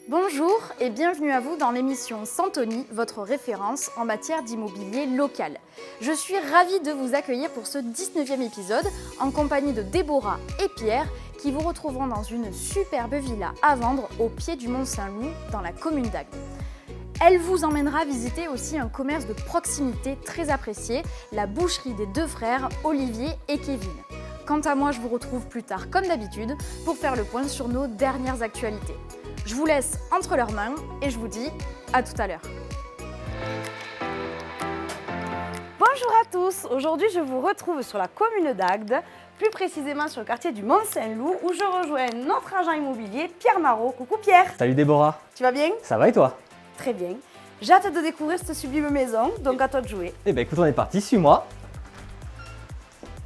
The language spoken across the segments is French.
Bonjour et bienvenue à vous dans l'émission Santoni, votre référence en matière d'immobilier local. Je suis ravie de vous accueillir pour ce 19e épisode en compagnie de Déborah et Pierre qui vous retrouveront dans une superbe villa à vendre au pied du Mont Saint-Loup dans la commune d'Agde. Elle vous emmènera visiter aussi un commerce de proximité très apprécié, la boucherie des deux frères Olivier et Kevin. Quant à moi, je vous retrouve plus tard comme d'habitude pour faire le point sur nos dernières actualités. Je vous laisse entre leurs mains et je vous dis à tout à l'heure. Bonjour à tous, aujourd'hui je vous retrouve sur la commune d'Agde, plus précisément sur le quartier du Mont Saint-Loup où je rejoins notre agent immobilier Pierre Marot. Coucou Pierre. Salut Déborah. Tu vas bien? Ça va et toi? Très bien. J'ai hâte de découvrir cette sublime maison, donc à toi de jouer. Eh bien écoute, on est parti, suis-moi.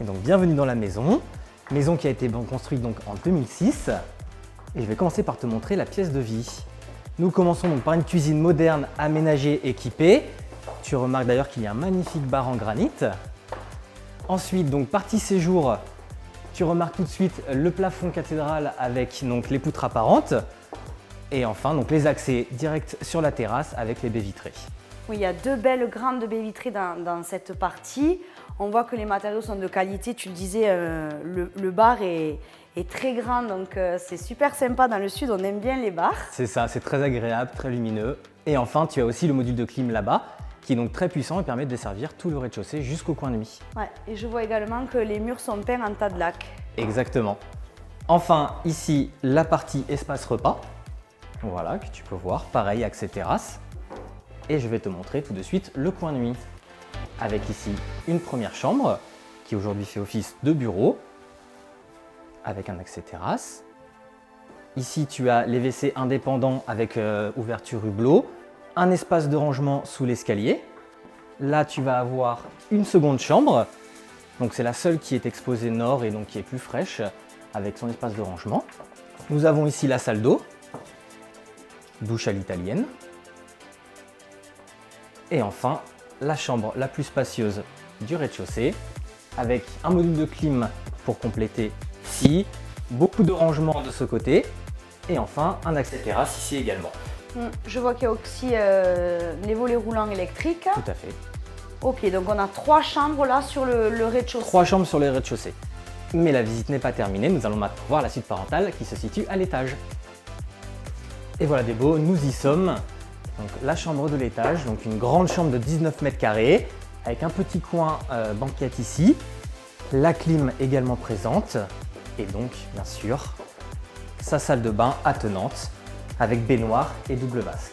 Et donc bienvenue dans la maison. Maison qui a été construite donc en 2006. Et je vais commencer par te montrer la pièce de vie. Nous commençons donc par une cuisine moderne, aménagée, équipée. Tu remarques d'ailleurs qu'il y a un magnifique bar en granit. Ensuite, donc partie séjour, tu remarques tout de suite le plafond cathédrale avec donc, les poutres apparentes. Et enfin, donc, les accès directs sur la terrasse avec les baies vitrées. Oui, il y a deux belles grandes baies vitrées dans cette partie. On voit que les matériaux sont de qualité. Tu le disais, le bar est très grand, donc c'est super sympa. Dans le sud, on aime bien les bars. C'est ça, c'est très agréable, très lumineux. Et enfin, tu as aussi le module de clim là-bas, qui est donc très puissant et permet de desservir tout le rez-de-chaussée jusqu'au coin de nuit. Ouais, et je vois également que les murs sont peints en tas de laque. Exactement. Enfin, ici, la partie espace repas. Voilà, que tu peux voir, pareil, accès terrasse. Et je vais te montrer tout de suite le coin nuit. Avec ici une première chambre, qui aujourd'hui fait office de bureau, avec un accès terrasse. Ici, tu as les WC indépendants avec ouverture hublot, un espace de rangement sous l'escalier. Là, tu vas avoir une seconde chambre. Donc, c'est la seule qui est exposée nord et donc qui est plus fraîche, avec son espace de rangement. Nous avons ici la salle d'eau, douche à l'italienne. Et enfin, la chambre la plus spacieuse du rez-de-chaussée, avec un module de clim pour compléter ici, beaucoup de rangements de ce côté, et enfin un accès terrasse ici également. Je vois qu'il y a aussi les volets roulants électriques. Tout à fait. Ok, donc on a 3 chambres là sur le rez-de-chaussée. 3 chambres sur le rez-de-chaussée. Mais la visite n'est pas terminée, nous allons maintenant voir la suite parentale qui se situe à l'étage. Et voilà des beaux, nous y sommes. Donc la chambre de l'étage, donc une grande chambre de 19 mètres carrés, avec un petit coin banquette ici, la clim également présente, et donc bien sûr sa salle de bain attenante avec baignoire et double vasque.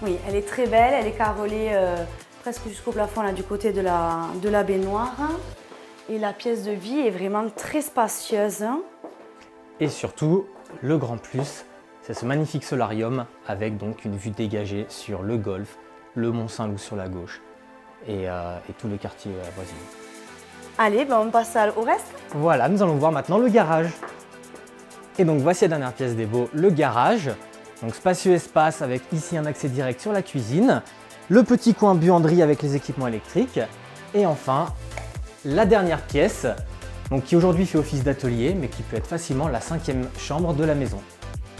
Oui, elle est très belle, elle est carrelée presque jusqu'au plafond là, du côté de la baignoire. Et la pièce de vie est vraiment très spacieuse. Et surtout, le grand plus, c'est ce magnifique solarium avec donc une vue dégagée sur le golfe, le Mont Saint-Loup sur la gauche et tout le quartier voisin. Allez, on passe au reste. Voilà, nous allons voir maintenant le garage. Et donc voici la dernière pièce des beaux, le garage. Donc spacieux espace avec ici un accès direct sur la cuisine, le petit coin buanderie avec les équipements électriques et enfin la dernière pièce donc, qui aujourd'hui fait office d'atelier mais qui peut être facilement la 5e chambre de la maison.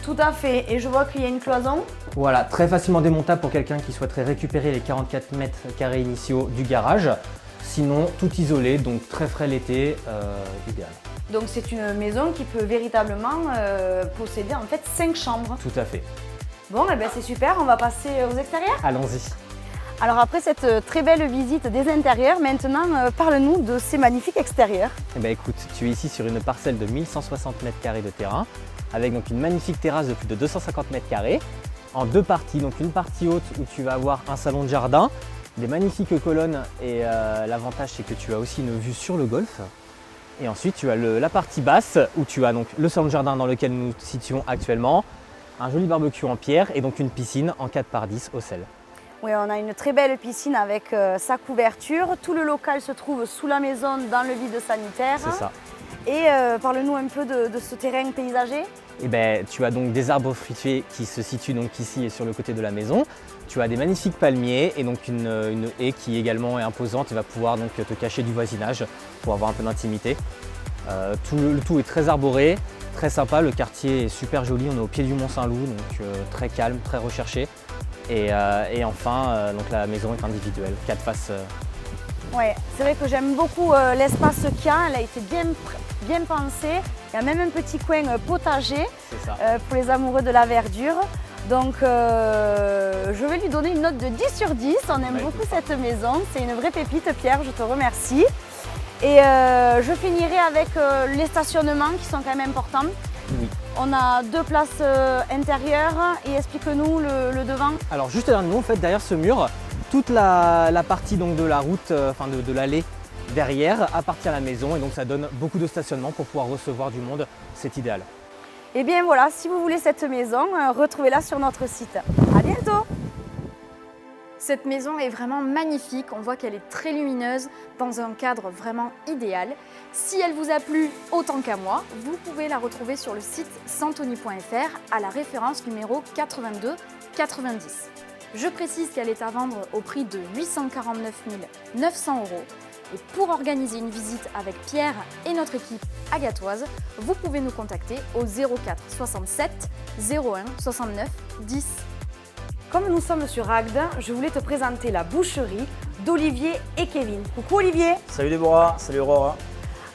Tout à fait, et je vois qu'il y a une cloison. Voilà, très facilement démontable pour quelqu'un qui souhaiterait récupérer les 44 mètres carrés initiaux du garage. Sinon, tout isolé, donc très frais l'été, idéal. Donc c'est une maison qui peut véritablement posséder en fait 5 chambres. Tout à fait. Bon, eh ben, c'est super, on va passer aux extérieurs. Allons-y. Alors après cette très belle visite des intérieurs, maintenant parle-nous de ces magnifiques extérieurs. Eh bien écoute, tu es ici sur une parcelle de 1160 mètres carrés de terrain, avec donc une magnifique terrasse de plus de 250 mètres carrés, en 2 parties. Donc une partie haute où tu vas avoir un salon de jardin, des magnifiques colonnes et l'avantage c'est que tu as aussi une vue sur le golfe. Et ensuite tu as la partie basse où tu as donc le salon de jardin dans lequel nous nous situons actuellement, un joli barbecue en pierre et donc une piscine en 4x10 au sel. Oui, on a une très belle piscine avec sa couverture. Tout le local se trouve sous la maison dans le vide sanitaire. C'est ça. Et parle-nous un peu de ce terrain paysager. Et ben, tu as donc des arbres fruitiers qui se situent donc ici et sur le côté de la maison. Tu as des magnifiques palmiers et donc une haie qui également est imposante et va pouvoir donc te cacher du voisinage pour avoir un peu d'intimité. Le tout est très arboré très sympa, le quartier est super joli, on est au pied du Mont Saint-Loup, donc très calme, très recherché. Et enfin, donc la maison est individuelle, 4 faces. Ouais, c'est vrai que j'aime beaucoup l'espace qu'il y a, elle a été bien pensée. Il y a même un petit coin potager pour les amoureux de la verdure. Donc je vais lui donner une note de 10 sur 10, on aime beaucoup cette maison, c'est une vraie pépite Pierre, je te remercie. Et je finirai avec les stationnements qui sont quand même importants. Oui. On a 2 places intérieures et explique-nous le devant. Alors juste derrière nous, en fait, derrière ce mur, toute la partie donc, de la route, de l'allée derrière appartient à la maison et donc ça donne beaucoup de stationnement pour pouvoir recevoir du monde, c'est idéal. Et bien voilà, si vous voulez cette maison, retrouvez-la sur notre site. À bientôt! Cette maison est vraiment magnifique, on voit qu'elle est très lumineuse, dans un cadre vraiment idéal. Si elle vous a plu autant qu'à moi, vous pouvez la retrouver sur le site santoni.fr à la référence numéro 8290. Je précise qu'elle est à vendre au prix de 849 900 €. Et pour organiser une visite avec Pierre et notre équipe agatoise, vous pouvez nous contacter au 04 67 01 69 10. Comme nous sommes sur Agde, je voulais te présenter la boucherie d'Olivier et Kevin. Coucou Olivier! Salut Déborah, salut Aurora.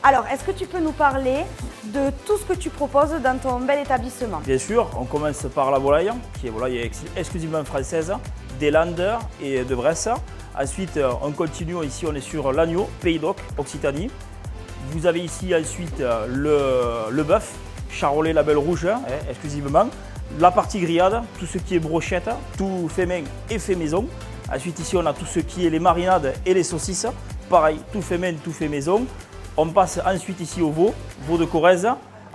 Alors, est-ce que tu peux nous parler de tout ce que tu proposes dans ton bel établissement? Bien sûr, on commence par la volaille, qui est volaille exclusivement française, des Landes et de Bresse. Ensuite, on continue ici, on est sur l'agneau, Pays d'Oc, Occitanie. Vous avez ici ensuite le bœuf, charolais label rouge, exclusivement. La partie grillade, tout ce qui est brochette, tout fait main et fait maison. Ensuite ici, on a tout ce qui est les marinades et les saucisses. Pareil, tout fait main, tout fait maison. On passe ensuite ici au veau de Corrèze.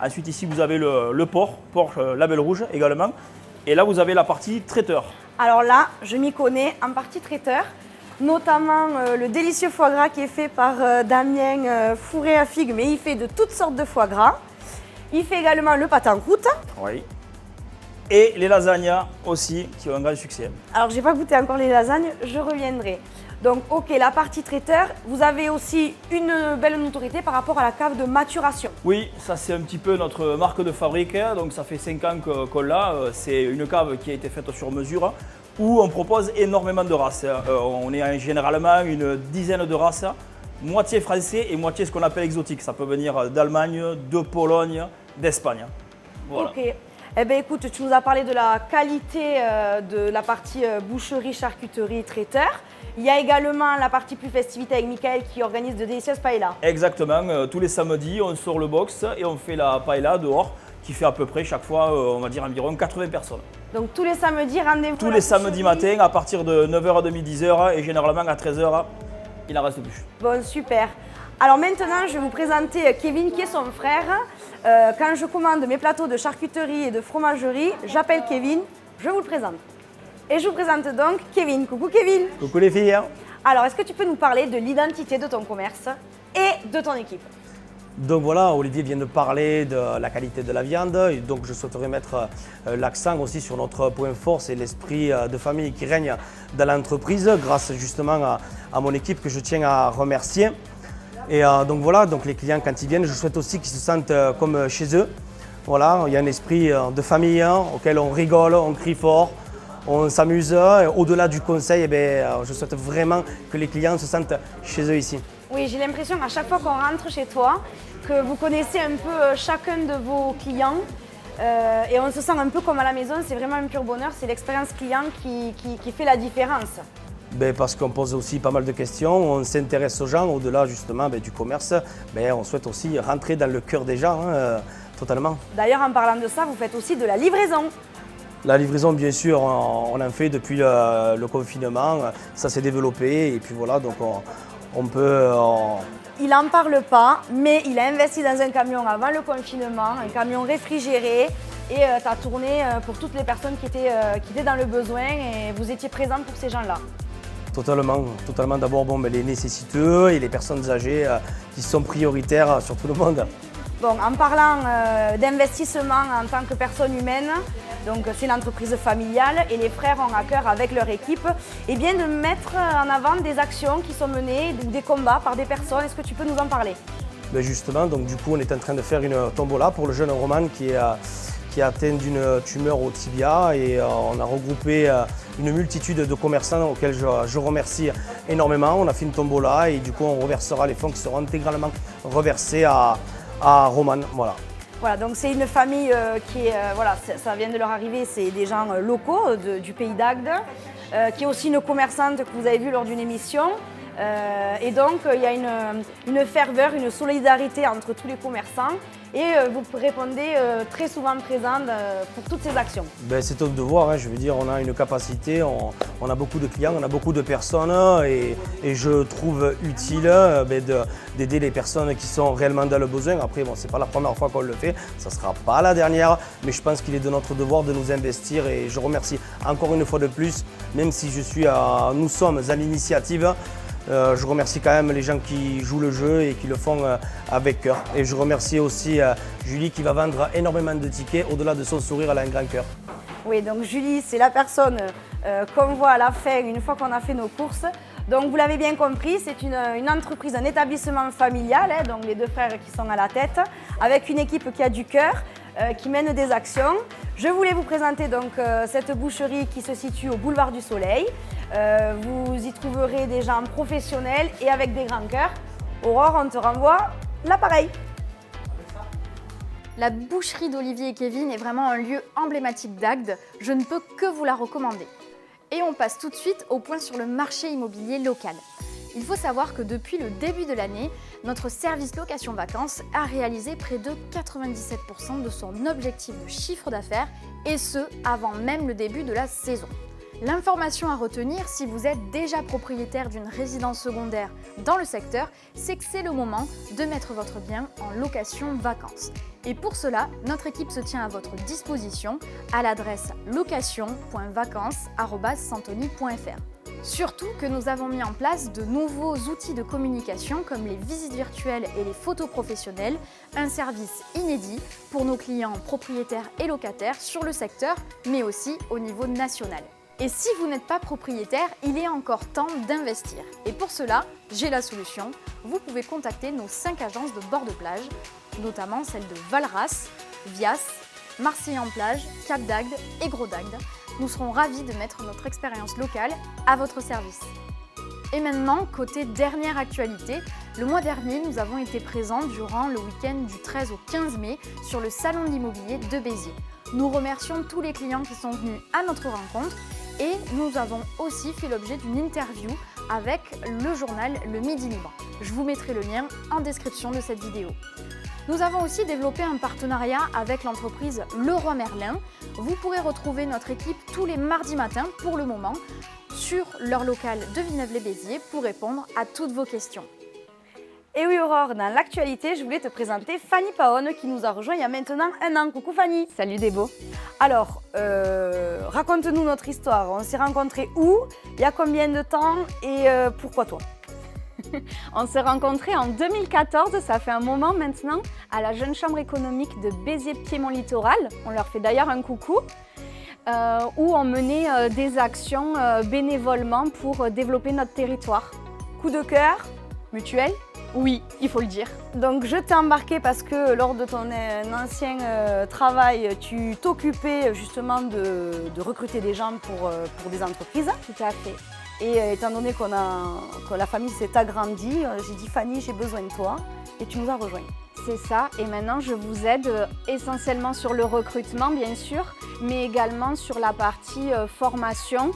Ensuite ici, vous avez le porc label rouge également. Et là, vous avez la partie traiteur. Alors là, je m'y connais en partie traiteur, notamment le délicieux foie gras qui est fait par Damien, fourré à figues, mais il fait de toutes sortes de foie gras. Il fait également le pâte en croûte. Oui. Et les lasagnes aussi, qui ont un grand succès. Alors, je n'ai pas goûté encore les lasagnes, je reviendrai. Donc, ok, la partie traiteur, vous avez aussi une belle notoriété par rapport à la cave de maturation. Oui, ça c'est un petit peu notre marque de fabrique, donc ça fait 5 ans qu'on l'a. C'est une cave qui a été faite sur mesure, où on propose énormément de races. On est généralement une dizaine de races, moitié français et moitié ce qu'on appelle exotique. Ça peut venir d'Allemagne, de Pologne, d'Espagne. Voilà. Ok. Eh bien écoute, tu nous as parlé de la qualité de la partie boucherie, charcuterie, traiteur. Il y a également la partie plus festivité avec Michael qui organise de délicieuses paellas. Exactement, tous les samedis on sort le box et on fait la paella dehors qui fait à peu près chaque fois, on va dire environ 80 personnes. Donc tous les samedis, rendez-vous. Tous les samedis matin à partir de 9h30, 10h et généralement à 13h, il n'en reste plus. Bon, super. Alors maintenant, je vais vous présenter Kevin qui est son frère. Quand je commande mes plateaux de charcuterie et de fromagerie, j'appelle Kevin, je vous le présente. Et je vous présente donc Kevin. Coucou Kevin. Coucou les filles. Alors, est-ce que tu peux nous parler de l'identité de ton commerce et de ton équipe? Donc voilà, Olivier vient de parler de la qualité de la viande, et donc je souhaiterais mettre l'accent aussi sur notre point fort, c'est l'esprit de famille qui règne dans l'entreprise, grâce justement à mon équipe que je tiens à remercier. Et donc voilà, donc les clients quand ils viennent, je souhaite aussi qu'ils se sentent comme chez eux. Voilà, il y a un esprit de famille auquel on rigole, on crie fort, on s'amuse. Au-delà du conseil, je souhaite vraiment que les clients se sentent chez eux ici. Oui, j'ai l'impression à chaque fois qu'on rentre chez toi, que vous connaissez un peu chacun de vos clients et on se sent un peu comme à la maison, c'est vraiment un pur bonheur, c'est l'expérience client qui fait la différence. Parce qu'on pose aussi pas mal de questions, on s'intéresse aux gens, au-delà justement du commerce, on souhaite aussi rentrer dans le cœur des gens, totalement. D'ailleurs, en parlant de ça, vous faites aussi de la livraison. La livraison, bien sûr, on en fait depuis le confinement, ça s'est développé et puis voilà, donc on peut... Il n'en parle pas, mais il a investi dans un camion avant le confinement, un camion réfrigéré. Et tu as tourné pour toutes les personnes qui étaient dans le besoin et vous étiez présent pour ces gens-là. Totalement, totalement. D'abord, les nécessiteux et les personnes âgées qui sont prioritaires sur tout le monde. Bon, en parlant d'investissement en tant que personne humaine, donc c'est l'entreprise familiale et les frères ont à cœur avec leur équipe de mettre en avant des actions qui sont menées, des combats par des personnes. Est-ce que tu peux nous en parler? justement, donc du coup on est en train de faire une tombola pour le jeune Roman qui est atteint d'une tumeur au tibia et on a regroupé une multitude de commerçants auxquels je remercie énormément. On a fait une tombola et du coup on reversera les fonds qui seront intégralement reversés à Roman. Voilà, donc c'est une famille qui est, ça vient de leur arriver, c'est des gens locaux du pays d'Agde, qui est aussi une commerçante que vous avez vue lors d'une émission. Et donc il y a une ferveur, une solidarité entre tous les commerçants et vous répondez très souvent présent pour toutes ces actions. C'est top de voir, hein, je veux dire, on a une capacité, on a beaucoup de clients, on a beaucoup de personnes et je trouve utile d'aider les personnes qui sont réellement dans le besoin. Après, bon, c'est pas la première fois qu'on le fait, ça sera pas la dernière, mais je pense qu'il est de notre devoir de nous investir et je remercie encore une fois de plus, même si nous sommes à l'initiative. Je remercie quand même les gens qui jouent le jeu et qui le font avec cœur. Et je remercie aussi Julie qui va vendre énormément de tickets. Au-delà de son sourire, elle a un grand cœur. Oui, donc Julie, c'est la personne qu'on voit à la fin une fois qu'on a fait nos courses. Donc vous l'avez bien compris, c'est une entreprise, un établissement familial, hein, donc les deux frères qui sont à la tête, avec une équipe qui a du cœur, qui mène des actions. Je voulais vous présenter donc cette boucherie qui se situe au boulevard du Soleil. Vous y trouverez des gens professionnels et avec des grands cœurs. Aurore, on te renvoie l'appareil. La boucherie d'Olivier et Kevin est vraiment un lieu emblématique d'Agde. Je ne peux que vous la recommander. Et on passe tout de suite au point sur le marché immobilier local. Il faut savoir que depuis le début de l'année, notre service location vacances a réalisé près de 97% de son objectif de chiffre d'affaires et ce, avant même le début de la saison. L'information à retenir si vous êtes déjà propriétaire d'une résidence secondaire dans le secteur, c'est que c'est le moment de mettre votre bien en location vacances. Et pour cela, notre équipe se tient à votre disposition à l'adresse location.vacances@santony.fr. Surtout que nous avons mis en place de nouveaux outils de communication comme les visites virtuelles et les photos professionnelles, un service inédit pour nos clients propriétaires et locataires sur le secteur, mais aussi au niveau national. Et si vous n'êtes pas propriétaire, il est encore temps d'investir. Et pour cela, j'ai la solution. Vous pouvez contacter nos 5 agences de bord de plage, notamment celles de Valras, Vias, Marseille-en-Plage, Cap d'Agde et Gros d'Agde. Nous serons ravis de mettre notre expérience locale à votre service. Et maintenant, côté dernière actualité, le mois dernier, nous avons été présents durant le week-end du 13 au 15 mai sur le Salon de l'immobilier de Béziers. Nous remercions tous les clients qui sont venus à notre rencontre et nous avons aussi fait l'objet d'une interview avec le journal Le Midi Libre. Je vous mettrai le lien en description de cette vidéo. Nous avons aussi développé un partenariat avec l'entreprise Leroy Merlin. Vous pourrez retrouver notre équipe tous les mardis matins pour le moment sur leur local de Villeneuve-les-Béziers pour répondre à toutes vos questions. Et oui Aurore, dans l'actualité, je voulais te présenter Fanny Paone qui nous a rejoint il y a maintenant 1 an. Coucou Fanny. Salut Débo. Alors, raconte-nous notre histoire. On s'est rencontrés où, il y a combien de temps et pourquoi toi? On s'est rencontrés en 2014, ça fait un moment maintenant, à la Jeune Chambre économique de Béziers-Piémont Littoral. On leur fait d'ailleurs un coucou. Où on menait des actions bénévolement pour développer notre territoire. Coup de cœur, mutuel? Oui, il faut le dire. Donc je t'ai embarqué parce que lors de ton ancien travail, tu t'occupais justement de recruter des gens pour des entreprises. Tout à fait. Et étant donné que la famille s'est agrandie, j'ai dit Fanny, j'ai besoin de toi et tu nous as rejoints. C'est ça, et maintenant je vous aide essentiellement sur le recrutement bien sûr, mais également sur la partie formation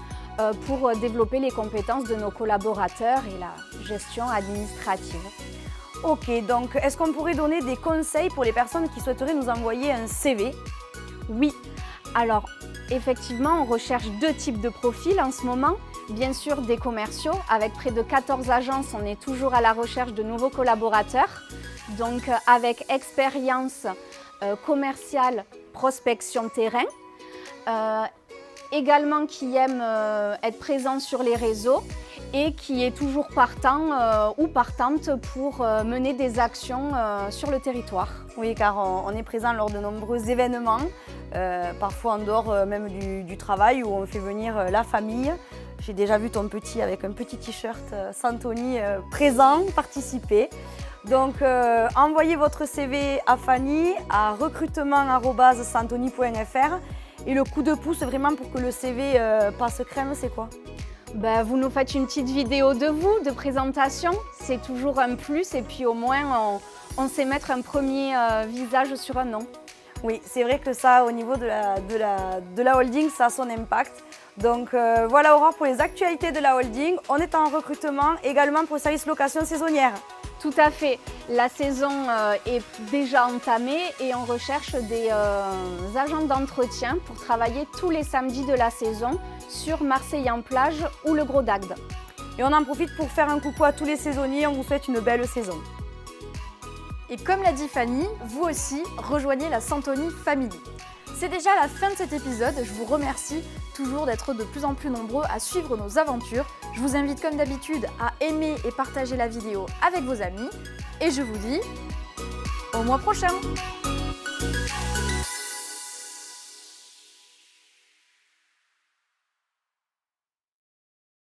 pour développer les compétences de nos collaborateurs et la gestion administrative. Ok, donc est-ce qu'on pourrait donner des conseils pour les personnes qui souhaiteraient nous envoyer un CV? Oui, alors effectivement on recherche 2 types de profils en ce moment. Bien sûr des commerciaux, avec près de 14 agences, on est toujours à la recherche de nouveaux collaborateurs. Donc avec expérience commerciale, prospection terrain, également qui aime être présent sur les réseaux et qui est toujours partant ou partante pour mener des actions sur le territoire. Oui, car on est présent lors de nombreux événements, parfois en dehors même du travail où on fait venir la famille. J'ai déjà vu ton petit avec un petit t-shirt Santony présent, participer. Donc envoyez votre CV à Fanny à recrutement@santoni.fr. Et le coup de pouce vraiment pour que le CV passe crème, c'est quoi? Vous nous faites une petite vidéo de vous, de présentation. C'est toujours un plus et puis au moins on sait mettre un premier visage sur un nom. Oui, c'est vrai que ça, au niveau de la holding, ça a son impact. Donc voilà Aurore pour les actualités de la holding. On est en recrutement également pour le service location saisonnière. Tout à fait. La saison est déjà entamée et on recherche des agents d'entretien pour travailler tous les samedis de la saison sur Marseille-en-Plage ou le Gros d'Agde. Et on en profite pour faire un coucou à tous les saisonniers. On vous souhaite une belle saison. Et comme l'a dit Fanny, vous aussi, rejoignez la Santoni Family. C'est déjà la fin de cet épisode, je vous remercie toujours d'être de plus en plus nombreux à suivre nos aventures. Je vous invite comme d'habitude à aimer et partager la vidéo avec vos amis. Et je vous dis au mois prochain!